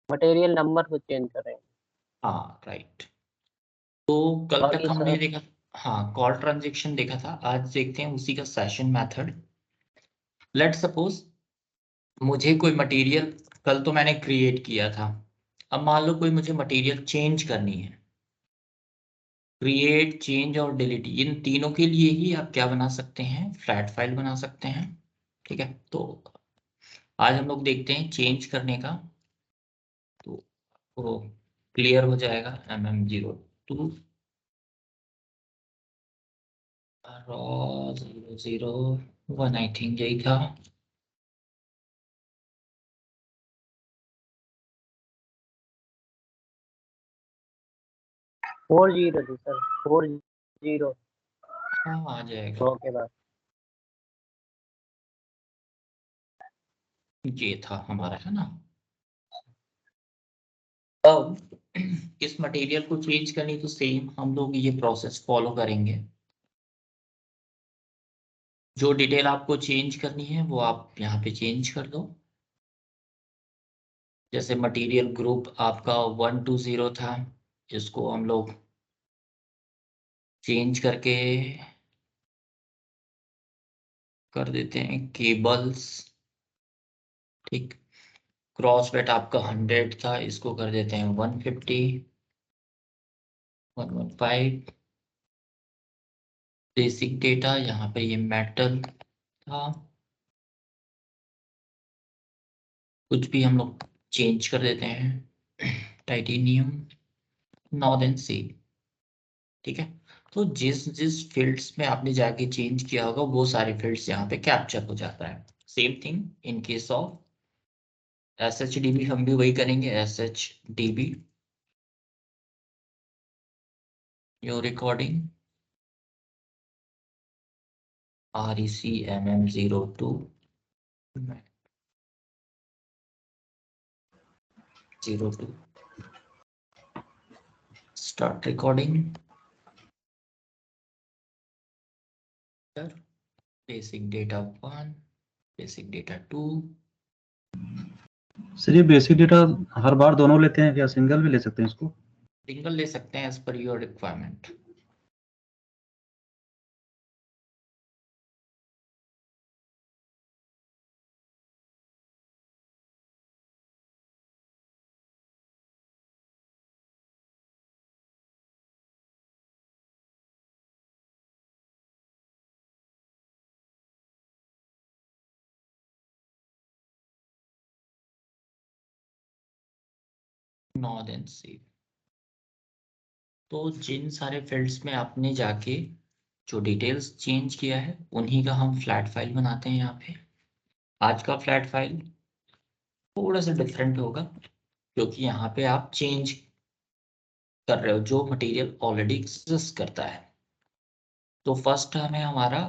Material number को change कर रहे हैं। हाँ राइट। तो कल तक हमने देखा, हाँ कॉल ट्रांजेक्शन देखा था, आज देखते हैं उसी का सेशन मेथड। लेट सपोज मुझे कोई मटेरियल, कल तो मैंने क्रिएट किया था, अब मान लो कोई मुझे मटेरियल चेंज करनी है। क्रिएट, चेंज और डिलीट, इन तीनों के लिए ही आप क्या बना सकते हैं, फ्लैट फाइल बना सकते हैं। ठीक है, तो आज हम लोग देखते हैं चेंज करने का, तो वो क्लियर हो जाएगा। MM02 001 आई थिंक यही था। 40 थी सर, 40 हाँ आ जाएगा। 100 के बाद। ये था हमारा, है ना। अब इस मटेरियल को चेंज करनी, तो सेम हम लोग ये प्रोसेस फॉलो करेंगे। जो डिटेल आपको चेंज करनी है वो आप यहाँ पे चेंज कर दो। जैसे मटेरियल ग्रुप आपका 120 था, इसको हम लोग चेंज करके कर देते हैं केबल्स। ठीक, क्रॉस वेट आपका 100 था, इसको कर देते हैं 150, 115। बेसिक डेटा यहाँ पे ये मेटल था, कुछ भी हम लोग चेंज कर देते हैं, टाइटेनियम, नॉर्थ एंड सी। ठीक है, तो जिस जिस फील्ड्स में आपने जाके चेंज किया होगा वो सारे फील्ड्स यहाँ पे कैप्चर हो जाता है। Same thing in case of SHDB, हम भी वही करेंगे। SHDB your recording REC MM02 02 start recording. Basic data 1, basic data 2. Sir ये बेसिक डेटा हर बार दोनों लेते हैं क्या, सिंगल भी ले सकते हैं इसको? सिंगल ले सकते हैं as per your requirement. North and sea. तो जिन सारे फील्ड्स में आपने जाके जो डिटेल्स चेंज किया है उन्हीं का हम फ्लैट फाइल बनाते हैं यहाँ पे। आज का फ्लैट फाइल थोड़ा सा डिफरेंट होगा क्योंकि यहाँ पे आप चेंज कर रहे हो जो मटेरियल ऑलरेडी एग्जिस्ट करता है। तो फर्स्ट हमें हमारा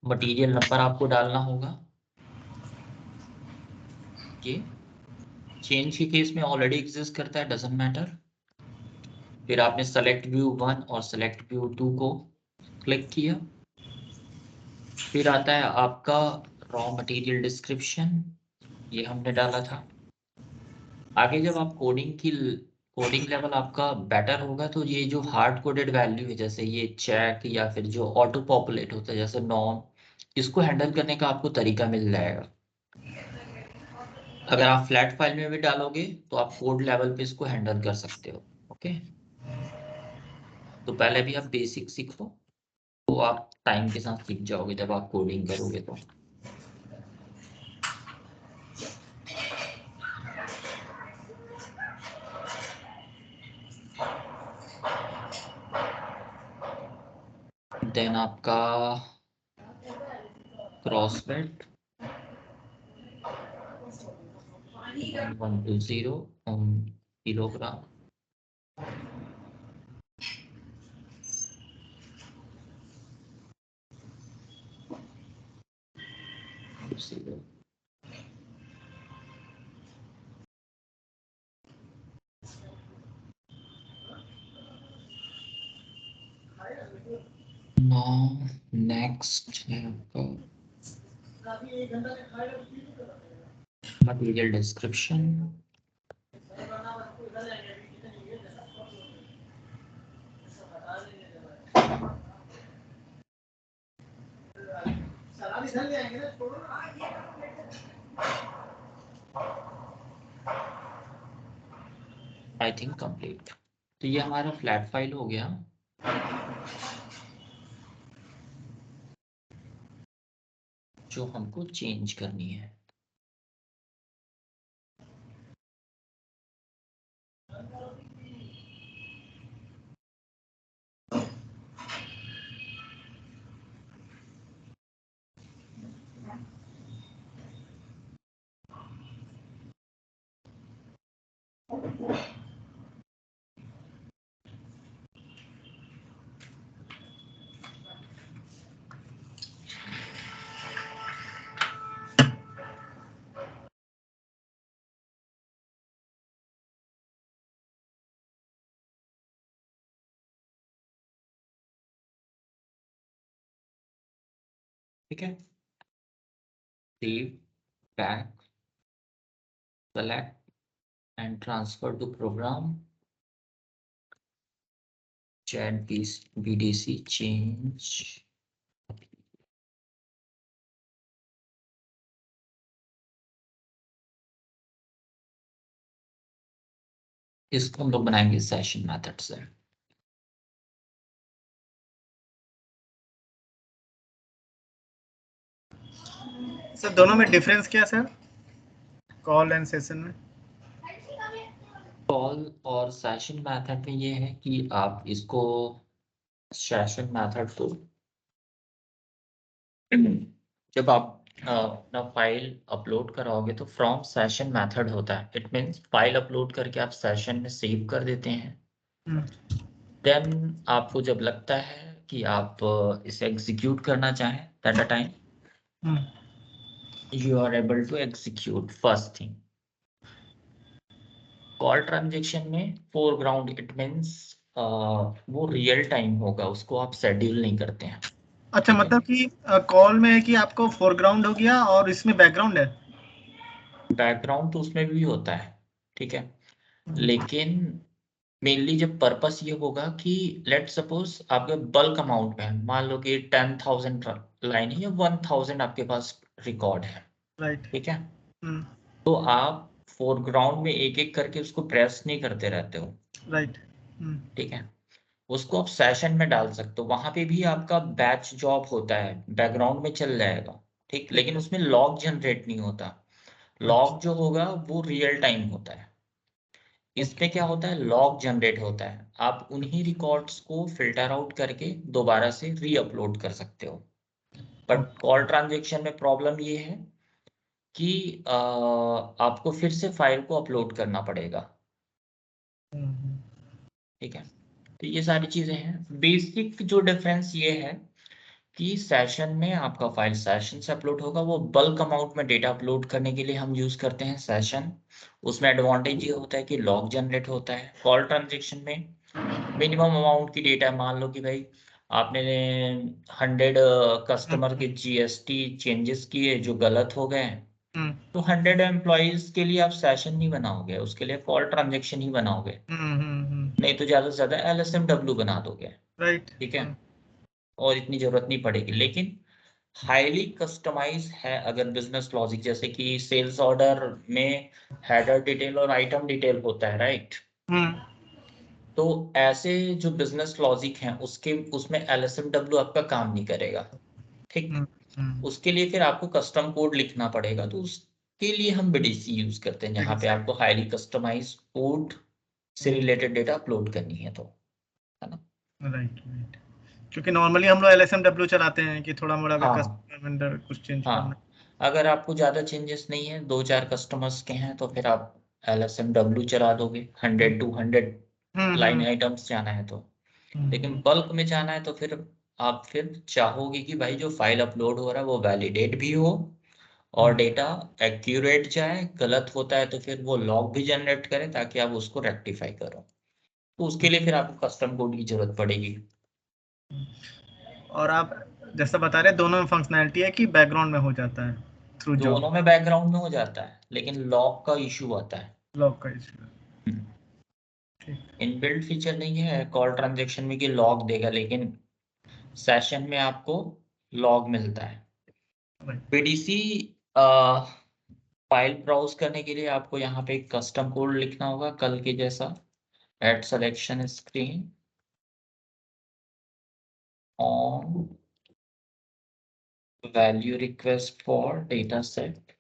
मटेरियल नंबर आपको डालना होगा। ये चेंज के केस में ऑलरेडी एग्जिस्ट करता है, डजंट मैटर। फिर आपने सेलेक्ट व्यू 1 और सेलेक्ट व्यू 2 को क्लिक किया। फिर आता है आपका रॉ मटेरियल डिस्क्रिप्शन, ये हमने डाला था। आगे जब आप कोडिंग लेवल आपका बेटर होगा तो ये जो हार्ड कोडेड वैल्यू है, जैसे ये चेक या फिर जो ऑटो पॉपुलेट होता है जैसे नॉन, इसको हैंडल करने का आपको तरीका मिल जाएगा। अगर आप फ्लैट फाइल में भी डालोगे तो आप कोड लेवल पे इसको हैंडल कर सकते हो। ओके, तो पहले भी आप बेसिक सीखो, तो आप टाइम के साथ सीख जाओगे जब आप कोडिंग करोगे तो। देन आपका क्रॉसवेट 120 किलोग्राम। Now next है आपका material description. I think complete. तो ये हमारा फ्लैट फाइल हो गया। जो हमको चेंज करनी है। ठीक है, save, back, select and transfer to program, chat BDC change. इसको हम लोग बनाएंगे सेशन मेथड से। सर दोनों में डिफरेंस क्या सर, कॉल एंड सेशन में? कॉल और सेशन मेथड में ये है कि आप इसको सेशन मेथड को जब आप अपना फाइल अपलोड कराओगे तो फ्रॉम सेशन मेथड होता है। इट मींस फाइल अपलोड करके आप सेशन में सेव कर देते हैं। देन आपको जब लगता है कि आप इसे एग्जीक्यूट करना चाहें, that a time you are able to execute first thing. Call transaction में फोरग्राउंड इट मींस वो रियल टाइम होगा, उसको आप शेड्यूल नहीं करते हैं। अच्छा, मतलब कि कॉल में है कि आपको फोरग्राउंड हो गया और इसमें बैकग्राउंड है। बैकग्राउंड तो उसमें भी होता है, ठीक है, लेकिन मेनली जब पर्पस ये होगा कि लेट सपोज आपके बल्क अमाउंट में मान लो कि 10,000 लाइन है या 1,000 आपके पास रिकॉर्ड है, राइट। ठीक है, तो आप फोरग्राउंड में एक एक करके उसको प्रेस नहीं करते रहते हो, राइट। ठीक है, उसको आप सेशन में डाल सकते हो। वहां पे भी आपका बैच जॉब होता है, बैकग्राउंड में चल जाएगा, ठीक, लेकिन उसमें लॉग जनरेट नहीं होता। लॉग जो होगा वो रियल टाइम होता है। इसमें क्या होता है, लॉग जनरेट होता है, आप उन्हीं रिकॉर्ड्स को फिल्टर आउट करके दोबारा से री अपलोड कर सकते हो। बट कॉल ट्रांजेक्शन में प्रॉब्लम ये है कि आपको फिर से फाइल को अपलोड करना पड़ेगा, ठीक है। तो ये सारी चीजें हैं। बेसिक जो डिफरेंस ये है कि सेशन में आपका फाइल सेशन से अपलोड होगा, वो बल्क अमाउंट में डेटा अपलोड करने के लिए हम यूज करते हैं सेशन। उसमें एडवांटेज ये होता है कि लॉग जनरेट होता है। कॉल ट्रांजेक्शन में मिनिमम अमाउंट की डेटा, मान लो कि भाई आपने 100 कस्टमर के GST चेंजेस किए जो गलत हो गए, तो 100 एम्प्लॉइज के लिए आप सेशन नहीं बनाओगे, उसके लिए कॉल ट्रांजेक्शन ही बनाओगे, नहीं तो ज्यादा से ज्यादा LSMW बना दोगे, राइट। ठीक है, और इतनी जरूरत नहीं पड़ेगी। लेकिन हाईली कस्टमाइज है अगर बिजनेस लॉजिक, जैसे कि सेल्स ऑर्डर में हेडर डिटेल और आइटम डिटेल होता है, राइट, तो ऐसे जो बिजनेस लॉजिक हैं उसमें LSMW आपका काम नहीं करेगा, ठीक, उसके लिए फिर आपको कस्टम कोड लिखना पड़ेगा। तो उसके लिए हम BDC यूज करते हैं, जहाँ पे आपको हाईली कस्टमाइज कोड से रिलेटेड डेटा अपलोड करनी है, तो है ना। राइट राइट, क्योंकि नॉर्मली हम लोग LSMW चलाते हैं कि थोड़ा मोड़ा अगर कस्टमर वेंडर कुछ चेंज करना। हाँ, अगर आपको ज्यादा चेंजेस नहीं है, 2-4 कस्टमर्स के हैं, तो फिर आप LSMW चला दोगे, 100-200 लाइन आइटम्स जाना है तो। लेकिन बल्क में जाना है तो फिर आप फिर चाहोगे कि भाई जो फाइल अपलोड हो रहा है वो वैलिडेट भी हो और डेटा एक्यूरेट जाए, गलत होता है तो फिर वो लॉग भी जनरेट करे ताकि आप उसको रेक्टिफाई करो। तो उसके लिए फिर आपको कस्टम कोड की जरूरत पड़ेगी। और आप जैसा बता रहे दोनों में फंक्शनैलिटी है कि बैकग्राउंड में हो जाता है थ्रू जॉब। दोनों में बैकग्राउंड में हो जाता है, लेकिन लॉग का इशू आता है। लॉग का इशू। इनबिल्ट फीचर नहीं है कॉल ट्रांजेक्शन में कि लॉग देगा, लेकिन सेशन में आपको लॉग मिलता है। बीडीसी फाइल ब्राउज करने के लिए आपको यहाँ पे एक कस्टम कोड लिखना होगा कल के जैसा, at selection screen on value request for data set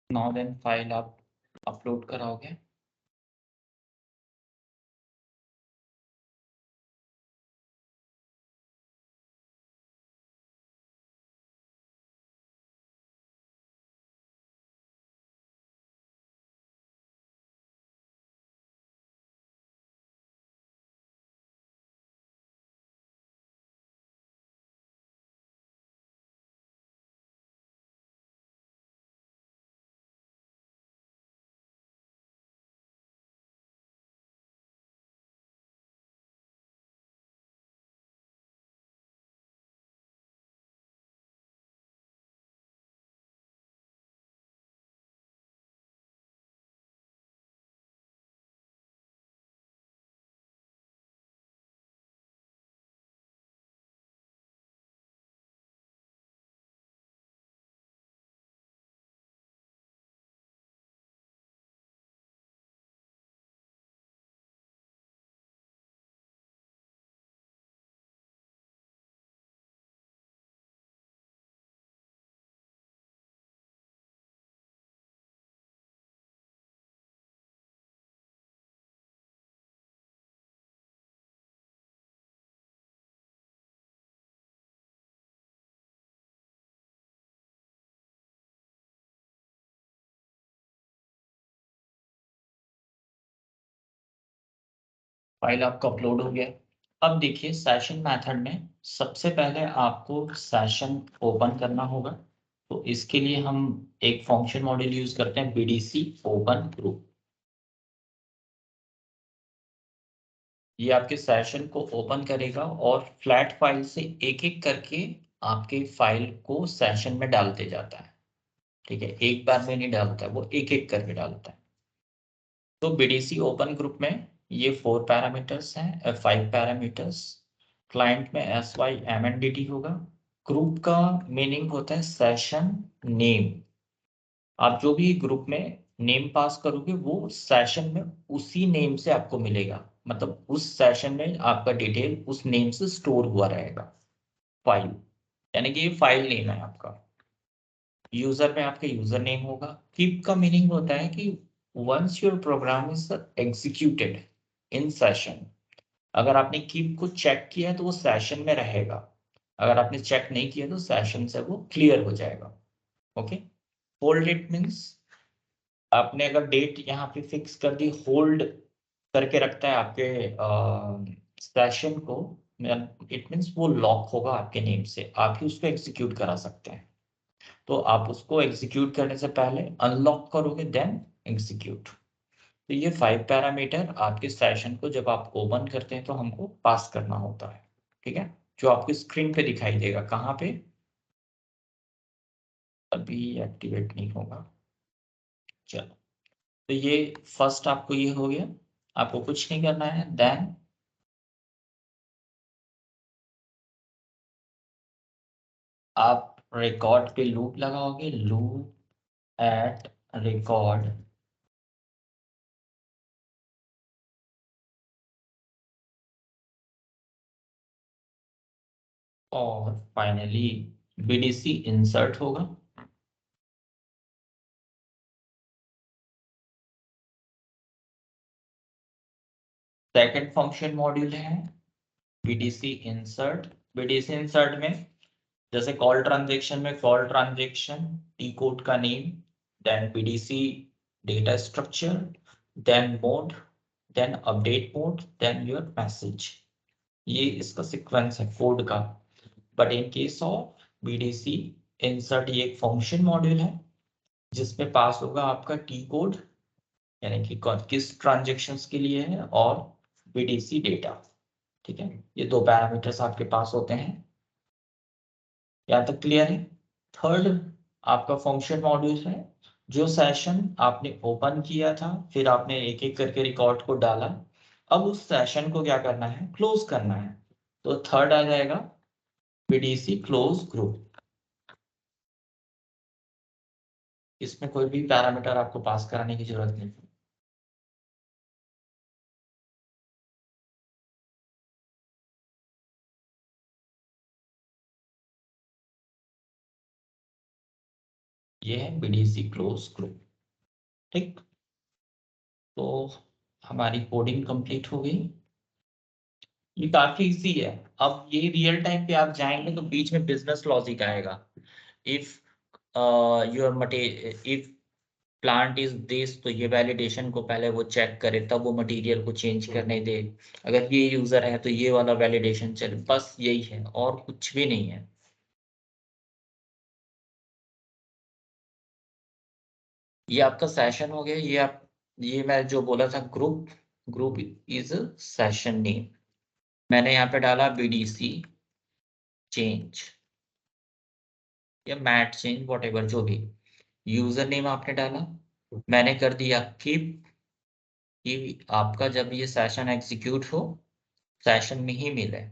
now then file आप अपलोड कराओगे। फाइल आपका अपलोड हो गया। अब देखिए सेशन मेथड में सबसे पहले आपको सेशन ओपन करना होगा। तो इसके लिए हम एक फंक्शन मॉड्यूल यूज करते हैं बीडीसी ओपन ग्रुप। ये आपके सेशन को ओपन करेगा और फ्लैट फाइल से एक एक करके आपके फाइल को सेशन में डालते जाता है। ठीक है, एक बार में नहीं डालता है, वो एक एक करके डालता है। तो बीडीसी ओपन ग्रुप में ये 4 पैरामीटर्स हैं, 5 पैरामीटर्स। क्लाइंट में SYMNDT होगा। ग्रुप का मीनिंग होता है सेशन नेम। आप जो भी ग्रुप में नेम पास करोगे वो सेशन में उसी नेम से आपको मिलेगा, मतलब उस सेशन में आपका डिटेल उस नेम से स्टोर हुआ रहेगा फाइल, यानी कि ये फाइल नेम है आपका। यूजर में आपका यूजर नेम होगा। कीप का मीनिंग होता है कि once your program is executed in session, अगर आपने कीप को चेक किया है तो वो सेशन में रहेगा, अगर आपने चेक नहीं किया तो सेशन से वो क्लियर हो जाएगा। ओके, होल्ड इट मीन्स आपने अगर डेट यहाँ पे फिक्स कर दी, होल्ड करके रखता है आपके सेशन को, इट मीन्स वो लॉक होगा आपके नेम से, आप ही उसको एग्जीक्यूट करा सकते हैं। तो आप उसको एग्जीक्यूट करने से पहले अनलॉक करोगे देन एग्जीक्यूट। तो ये 5 पैरामीटर आपके सेशन को जब आप ओपन करते हैं तो हमको पास करना होता है, ठीक है, जो आपकी स्क्रीन पे दिखाई देगा। कहाँ पे? अभी एक्टिवेट नहीं होगा। चलो, तो ये फर्स्ट आपको ये हो गया, आपको कुछ नहीं करना है। देन आप रिकॉर्ड पे लूप लगाओगे, लूप एट रिकॉर्ड और फाइनली बीडीसी इंसर्ट होगा। सेकंड फंक्शन मॉड्यूल है बीडीसी इंसर्ट। बीडीसी इंसर्ट में जैसे कॉल ट्रांजेक्शन में कॉल ट्रांजेक्शन टी कोड का name, then BDC data structure, then mode, then update mode, then your message. ये इसका sequence है कोड का। But in case of BDC insert ये एक फंक्शन मॉड्यूल है जिसमें पास होगा आपका टी कोड, यानी कि किस ट्रांजेक्शन्स के लिए है, और बीडीसी डेटा। ठीक है, ये दो पैरामीटर्स आपके पास होते हैं। यहाँ तक क्लियर है? थर्ड आपका फंक्शन मॉड्यूल है, जो सेशन आपने ओपन किया था फिर आपने एक एक करके रिकॉर्ड को डाला, अब उस सेशन को क्या करना है? क्लोज करना है। तो थर्ड आ जाएगा बीडीसी क्लोज ग्रुप। इसमें कोई भी पैरामीटर आपको पास कराने की जरूरत नहीं। ये है बीडीसी क्लोज ग्रुप। ठीक, तो हमारी कोडिंग कंप्लीट हो गई। ये काफी इजी है। अब ये रियल टाइम पे आप जाएंगे तो बीच में बिजनेस लॉजिक आएगा। If your if plant is this, तो ये वैलिडेशन को पहले वो चेक करे तब वो मटेरियल को चेंज करने दे। अगर ये यूजर है तो ये वाला वैलिडेशन चले, बस यही है और कुछ भी नहीं है। ये आपका सेशन हो गया। ये मैं जो बोला था group, group is session name. मैंने यहाँ पे डाला बीडीसी चेंज या मैट चेंज, वॉट जो भी यूजर नेम आपने डाला। मैंने कर दिया कीप कि आपका जब ये सेशन एग्जीक्यूट हो सेशन में ही मिले,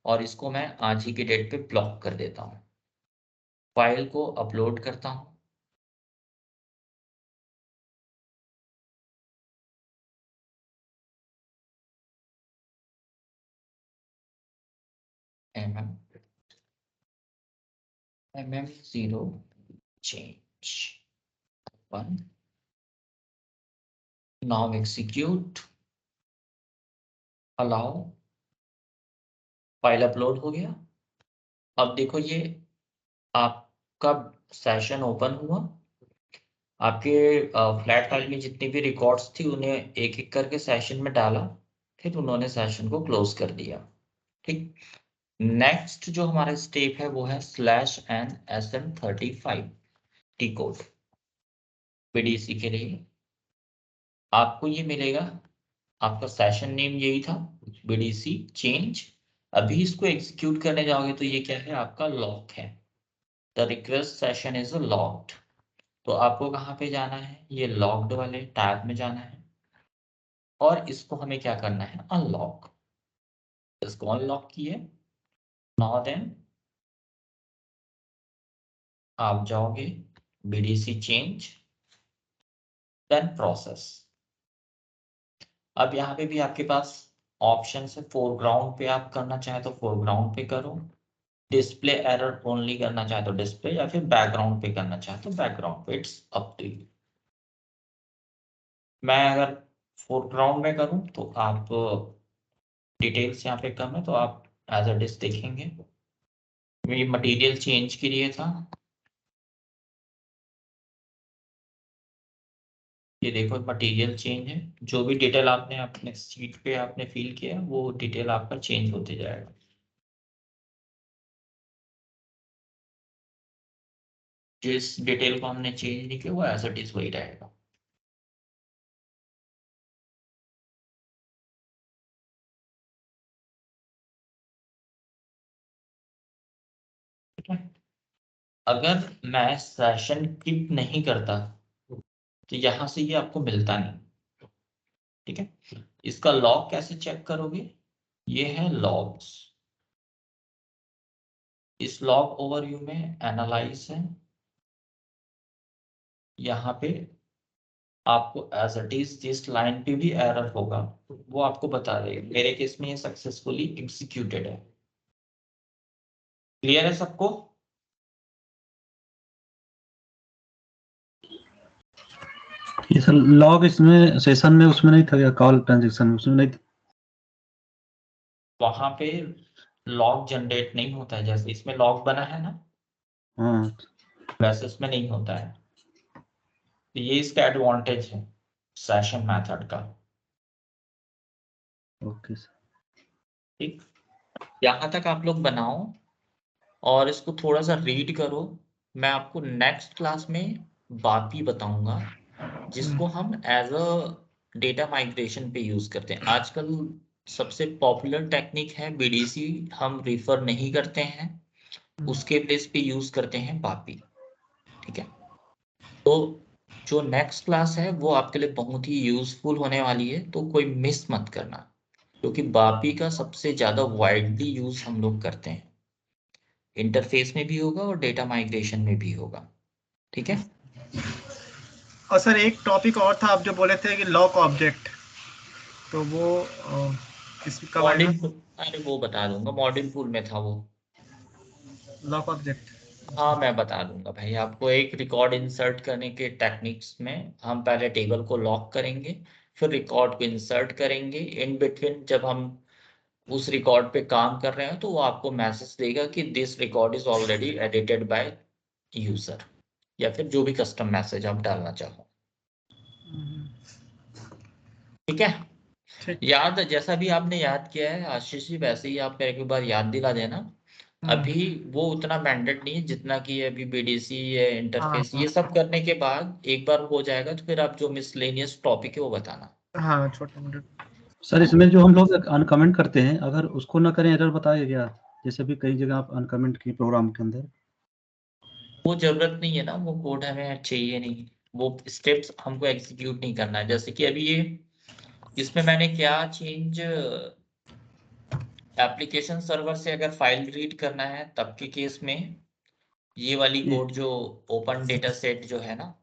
और इसको मैं आज ही की डेट पे ब्लॉक कर देता हूँ। फाइल को अपलोड करता हूँ। mm0 change 1, now execute, allow, file upload हो गया। अब देखो ये आपका सेशन ओपन हुआ, आपके फ्लैट फाइल में जितनी भी रिकॉर्ड्स थी उन्हें एक एक करके सेशन में डाला, फिर उन्होंने सेशन को क्लोज कर दिया। ठीक, नेक्स्ट जो हमारा स्टेप है वो है /n/sm35 टी कोड बीडीसी के लिए। आपको ये मिलेगा, आपका सेशन नेम यही था बीडीसी चेंज। अभी इसको एग्जीक्यूट करने जाओगे तो ये क्या है? आपका लॉक है, the request session is locked. तो आपको कहाँ पे जाना है? ये लॉक्ड वाले टैब में जाना है और इसको हमें क्या करना है? अनलॉक। इसको अनलॉक किए, नाउ देन आप जाओगे बीडीसी चेंज, देन प्रोसेस। अब यहाँ पे भी आपके पास ऑप्शन है, फोरग्राउंड पे आप करना चाहे तो फोरग्राउंड पे करो, डिस्प्ले एरर ओनली करना चाहे तो डिस्प्ले, या फिर बैकग्राउंड पे करना चाहे तो बैकग्राउंड पे, इट्स अप टू यू। मैं अगर फोरग्राउंड में करूं तो आप डिटेल्स यहाँ पे कम है तो आप एज इट इज देखेंगे। ये मटेरियल चेंज के लिए था। ये देखो मटेरियल चेंज है, जो भी डिटेल आपने अपने सीट पे आपने फिल किया वो डिटेल आपका चेंज होते जाएगा। जिस डिटेल को हमने चेंज नहीं किया वो एज इट इज वही रहेगा। अगर मैं सेशन कीप नहीं करता तो यहां से ये आपको मिलता नहीं। ठीक है, इसका लॉग कैसे चेक करोगे? ये है लॉग्स। इस लॉग ओवरव्यू में एनालाइज है, यहाँ पे आपको एज इट इज जिस लाइन पे भी एरर होगा वो आपको बता देगा। मेरे केस में ये सक्सेसफुली एग्जीक्यूटेड है। क्लियर है सबको? ये सर लॉग इसमें सेशन में उसमें नहीं था क्या? कॉल ट्रांजेक्शन में उसमें नहीं था? वहां पे लॉग जनरेट नहीं होता है, जैसे इसमें लॉग बना है ना हाँ वैसे इसमें नहीं होता है। तो ये इसका एडवांटेज है सेशन मेथड का। Okay sir. ठीक, यहाँ तक आप लोग बनाओ और इसको थोड़ा सा रीड करो। मैं आपको नेक्स्ट क्लास में बापी बताऊंगा जिसको हम एज अ डेटा माइग्रेशन पे यूज करते हैं। आजकल सबसे पॉपुलर टेक्निक है बीडीसी, हम रिफर नहीं करते हैं, उसके प्लेस पे यूज करते हैं बापी। ठीक है, तो जो नेक्स्ट क्लास है वो आपके लिए बहुत ही यूजफुल होने वाली है, तो कोई मिस मत करना, क्योंकि बापी का सबसे ज्यादा वाइडली यूज हम लोग करते हैं। इंटरफेस में भी होगा और डेटा माइग्रेशन में भी होगा। ठीक है, और सर एक टॉपिक और था, आप जो बोले थे कि लॉक ऑब्जेक्ट, तो वो कब आएगा? मॉड्यूल, अरे वो बता दूंगा, मॉड्यूल फुल में था वो। Lock object. हाँ मैं बता दूंगा भाई आपको। एक रिकॉर्ड इंसर्ट करने के टेक्निक्स में हम पहले टेबल को लॉक करेंगे, फिर रिकॉर्ड को इंसर्ट करेंगे। इन बिटवीन जब हम उस रिकॉर्ड पे काम कर रहे हैं तो वो आपको मैसेज देगा कि this record is already edited by user, या फिर जो भी कस्टम मैसेज आप डालना चाहो। ठीक है, ठीक। याद जैसा भी आपने याद किया है आशीष जी, वैसे ही आप मेरे को एक बार याद दिला देना। अभी वो उतना मैंडेट नहीं है जितना कि अभी बीडीसी है, इंटरफेस, ये सब करने के बाद एक बार हो जाएगा तो फिर आप जो मिसलेनियस टॉपिक है वो बताना। हाँ छोटे मोटे। सर इसमें जो हम लोग अनकमेंट करते हैं, अगर उसको ना करें एरर बताए क्या? जैसे भी कई जगह आप अनकमेंट किए प्रोग्राम के अंदर। वो जरूरत नहीं है ना, वो कोड हमें चाहिए नहीं, वो स्टेप्स हमको एग्जीक्यूट नहीं करना है। जैसे कि अभी ये इसमें मैंने क्या चेंज, एप्लीकेशन सर्वर से अगर फाइल रीड करना है तब के केस में ये वाली कोड जो ओपन डेटा सेट जो है ना,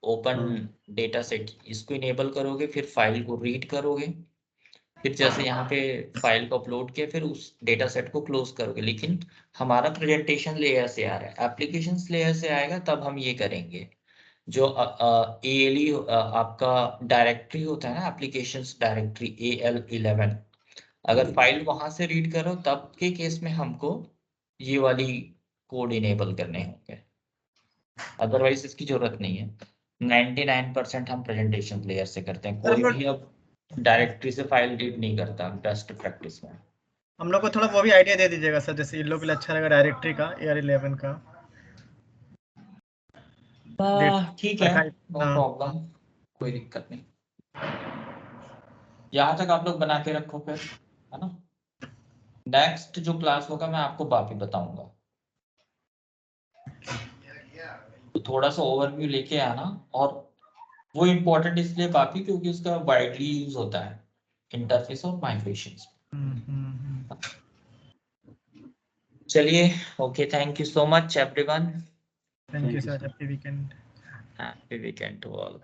ओपन डेटा सेट, इसको इनेबल करोगे, फिर फाइल को रीड करोगे, फिर जैसे यहाँ पे फाइल को अपलोड किया फिर उस डेटा सेट को क्लोज करोगे। लेकिन हमारा प्रेजेंटेशन लेयर से आ रहा है, एप्लीकेशन लेयर से आएगा तब हम ये करेंगे। जो ALE आपका डायरेक्टरी होता है ना, एप्लीकेशंस डायरेक्टरी AL11, अगर फाइल वहां से रीड करो तब के केस में हमको ये वाली कोड इनेबल करने होंगे, अदरवाइज इसकी जरूरत नहीं है। 99% हम प्रेजेंटेशन लेयर से करते हैं, कोई भी अब डायरेक्टरी से फाइल रीड नहीं करता बेस्ट प्रैक्टिस में। हम लोग को थोड़ा वो भी आइडिया दे दीजिएगा सर, जैसे इन लोग के लिए अच्छा रहेगा डायरेक्टरी का, AR11 का। ठीक है, नो प्रॉब्लम, कोई दिक्कत नहीं। यहाँ तक आप लोग बना के रखो फिर, है ना। नेक्स्ट जो क्लास होगा मैं आपको बाकी बताऊंगा, तो थोड़ा सा ओवरव्यू लेके आना। और वो इम्पोर्टेंट इसलिए काफी क्योंकि उसका वाइडली यूज होता है इंटरफेस और माइग्रेशन। चलिए, okay, thank you so much everyone, thank you sir, happy weekend. Happy weekend to all.